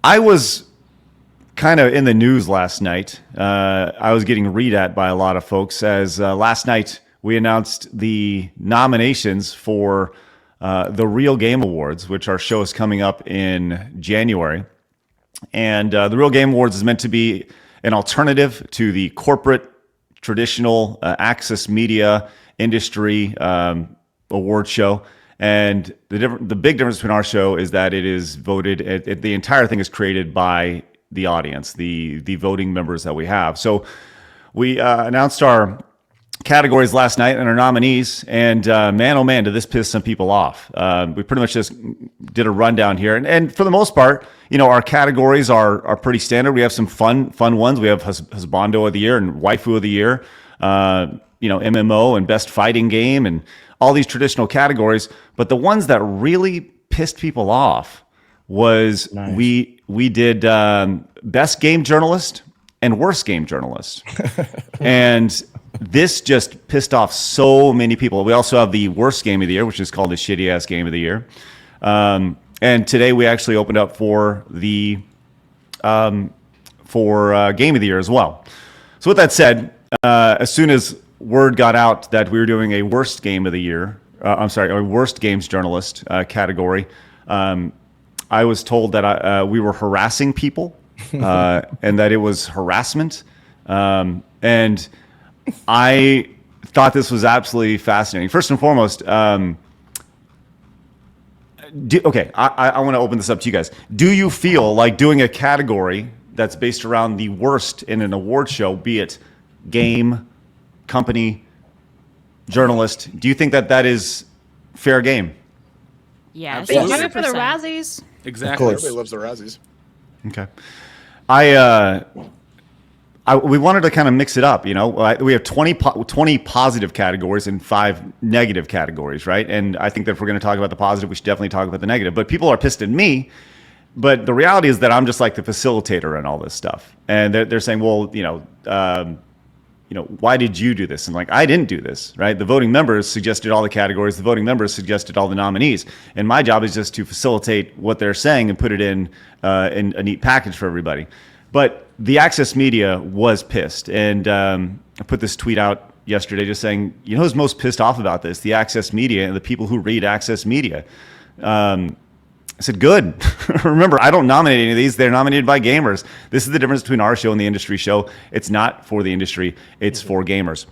I was kind of in the news last night. I was getting read at by a lot of folks as last night we announced the nominations for the Real Game Awards, which our show is coming up in January. And the Real Game Awards is meant to be an alternative to the corporate, traditional access media industry award show. And the big difference between our show is that it is voted. The entire thing is created by the audience, the voting members that we have. So we announced our categories last night and our nominees, and man, oh man, did this piss some people off. We pretty much just did a rundown here, and for the most part, our categories are pretty standard. We have some fun ones. We have Husbando of the Year and Waifu of the Year, MMO and Best Fighting Game, and all these traditional categories. But the ones that really pissed people off was nice. We did Best Game Journalist and Worst Game Journalist, and this just pissed off so many people. We also have the Worst Game of the Year, which is called the Shitty Ass Game of the Year. And today we actually opened up for the Game of the Year as well. So with that said, as soon as word got out that we were doing a Worst Game of the Year, a Worst Games Journalist category, I was told that we were harassing people and that it was harassment. And I thought this was absolutely fascinating. First and foremost, I want to open this up to you guys. Do you feel like doing a category that's based around the worst in an award show, be it game, company, journalist, do you think that is fair game? Yes. They do it for the Razzies. Exactly. Everybody loves the Razzies. Okay. We wanted to kind of mix it up, We have 20 positive categories and 5 negative categories, right? And I think that if we're going to talk about the positive, we should definitely talk about the negative. But people are pissed at me. But the reality is that I'm just like the facilitator in all this stuff. And they're saying, well, why did you do this? And I didn't do this, right? The voting members suggested all the categories. The voting members suggested all the nominees. And my job is just to facilitate what they're saying and put it in a neat package for everybody. But the access media was pissed. And I put this tweet out yesterday just saying, who's most pissed off about this? The access media and the people who read access media. I said, good. Remember, I don't nominate any of these. They're nominated by gamers. This is the difference between our show and the industry show. It's not for the industry. It's for gamers.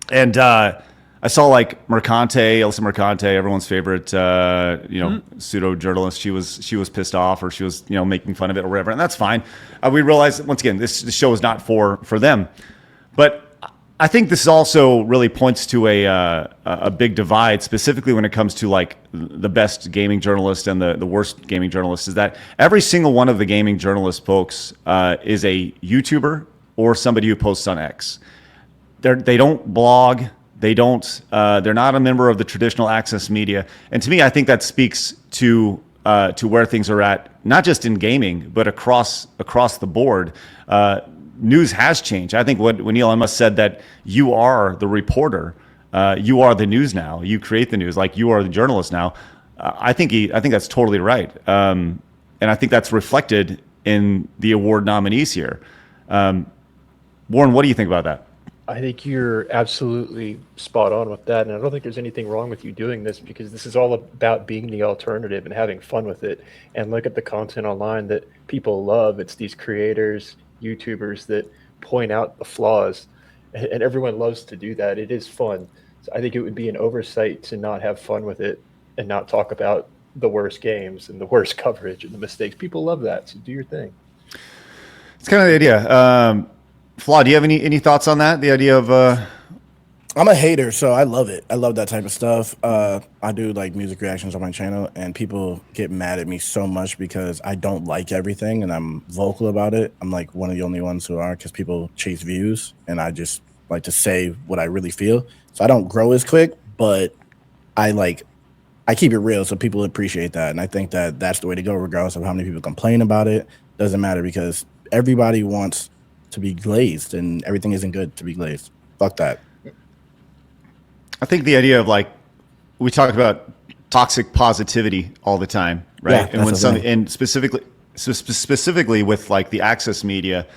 And I saw Alyssa Mercante, everyone's favorite, pseudo journalist. She was pissed off, or she was, making fun of it or whatever, and that's fine. We realized once again, this show is not for them. But I think this also really points to a big divide, specifically when it comes to the best gaming journalist and the worst gaming journalist. Is that every single one of the gaming journalist folks is a YouTuber or somebody who posts on X. They don't blog. They're not a member of the traditional access media. And to me, I think that speaks to where things are at, not just in gaming, but across the board. News has changed. I think when Elon Musk said that you are the reporter, you are the news now. You create the news, you are the journalist now. I think that's totally right. And I think that's reflected in the award nominees here. Warren, what do you think about that? I think you're absolutely spot on with that, and I don't think there's anything wrong with you doing this, because this is all about being the alternative and having fun with it. And look at the content online that people love. It's these creators, YouTubers that point out the flaws, and everyone loves to do that. It is fun. So I think it would be an oversight to not have fun with it and not talk about the worst games and the worst coverage and the mistakes. People love that, so do your thing. It's kind of the idea. Flaw, do you have any thoughts on that? The idea of I'm a hater, so I love it. I love that type of stuff. I do music reactions on my channel, and people get mad at me so much because I don't like everything, and I'm vocal about it. I'm one of the only ones who are, because people chase views, and I just like to say what I really feel. So I don't grow as quick, but I keep it real, so people appreciate that, and I think that that's the way to go, regardless of how many people complain about it. Doesn't matter, because everybody wants to be glazed, and everything isn't good to be glazed. Fuck that. I think the idea of we talk about toxic positivity all the time, right? Yeah, and specifically so specifically with like the access media,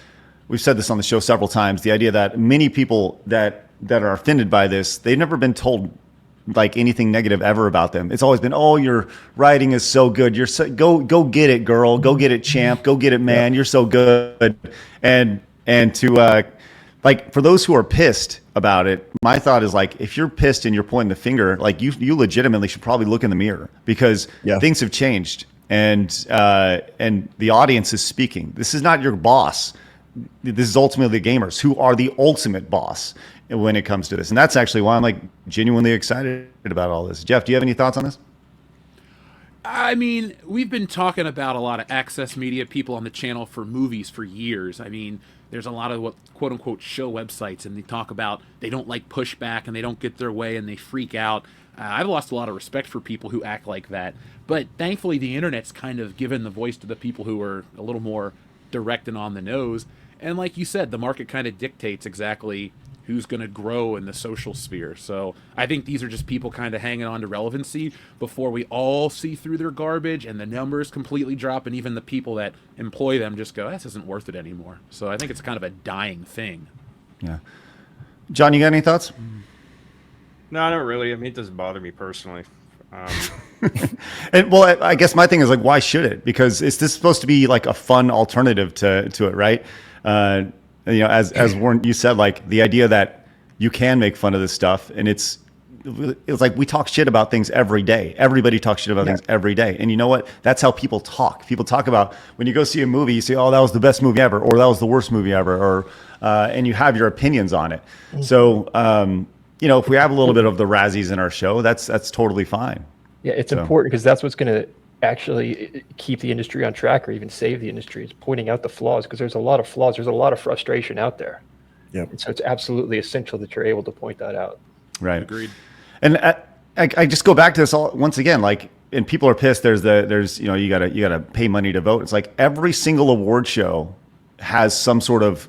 we've said this on the show several times. The idea that many people that are offended by this, they've never been told like anything negative ever about them. It's always been, oh, your writing is so good. You're so, go get it, girl. Go get it, champ. Go get it, man. You're so good. And to like for those who are pissed about it, my thought is like if you're pissed and you're pointing the finger, like you legitimately should probably look in the mirror because things have changed and the audience is speaking. This is not your boss. This is ultimately the gamers who are the ultimate boss when it comes to this. And that's actually why I'm like genuinely excited about all this. Jeff, do you have any thoughts on this? I mean, we've been talking about a lot of access media people on the channel for movies for years. I mean, there's a lot of what quote unquote show websites, and they talk about they don't like pushback and they don't get their way and they freak out. I've lost a lot of respect for people who act like that. But thankfully, the internet's kind of given the voice to the people who are a little more direct and on the nose. And like you said, the market kind of dictates exactly who's going to grow in the social sphere. So I think these are just people kind of hanging on to relevancy before we all see through their garbage and the numbers completely drop, and even the people that employ them just go, this isn't worth it anymore. So I think it's kind of a dying thing. Yeah. John, you got any thoughts? No, not really. I mean, it doesn't bother me personally. And well, I guess my thing is like, why should it? Because is this supposed to be like a fun alternative to it, right? You know, as Warren, you said, like the idea that you can make fun of this stuff, and it's like we talk shit about things every day. Everybody talks shit about things every day, and you know what? That's how people talk. People talk about when you go see a movie, you say, "Oh, that was the best movie ever," or "That was the worst movie ever," or and you have your opinions on it. Mm-hmm. So, you know, if we have a little bit of the Razzies in our show, that's totally fine. Yeah, it's important because that's what's going to actually keep the industry on track or even save the industry. It's pointing out the flaws because there's a lot of flaws. There's a lot of frustration out there. Yeah. And so it's absolutely essential that you're able to point that out. Right. Agreed. And I just go back to this all once again, like, and people are pissed. There's you know, you gotta pay money to vote. It's like every single award show has some sort of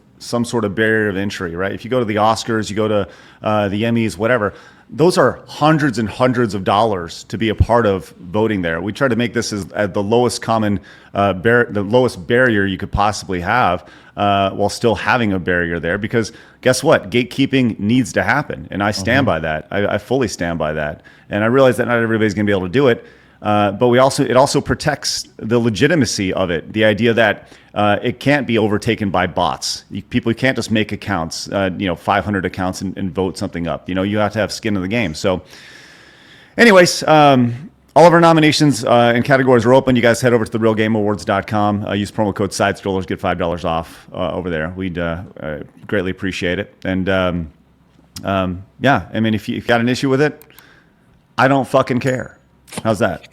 barrier of entry, right? If you go to the Oscars, you go to the Emmys, whatever, those are hundreds and hundreds of dollars to be a part of voting there. We try to make this as the lowest common, the lowest barrier you could possibly have, while still having a barrier there. Because guess what? Gatekeeping needs to happen, and I stand by that. I fully stand by that, and I realize that not everybody's going to be able to do it. But it also protects the legitimacy of it. The idea that it can't be overtaken by bots. People can't just make accounts, 500 accounts and vote something up. You know, you have to have skin in the game. So anyways, all of our nominations and categories are open. You guys head over to therealgameawards.com. Use promo code SIDESTROLLERS, get $5 off over there. We'd greatly appreciate it. And yeah, I mean, if you got an issue with it, I don't fucking care. How's that?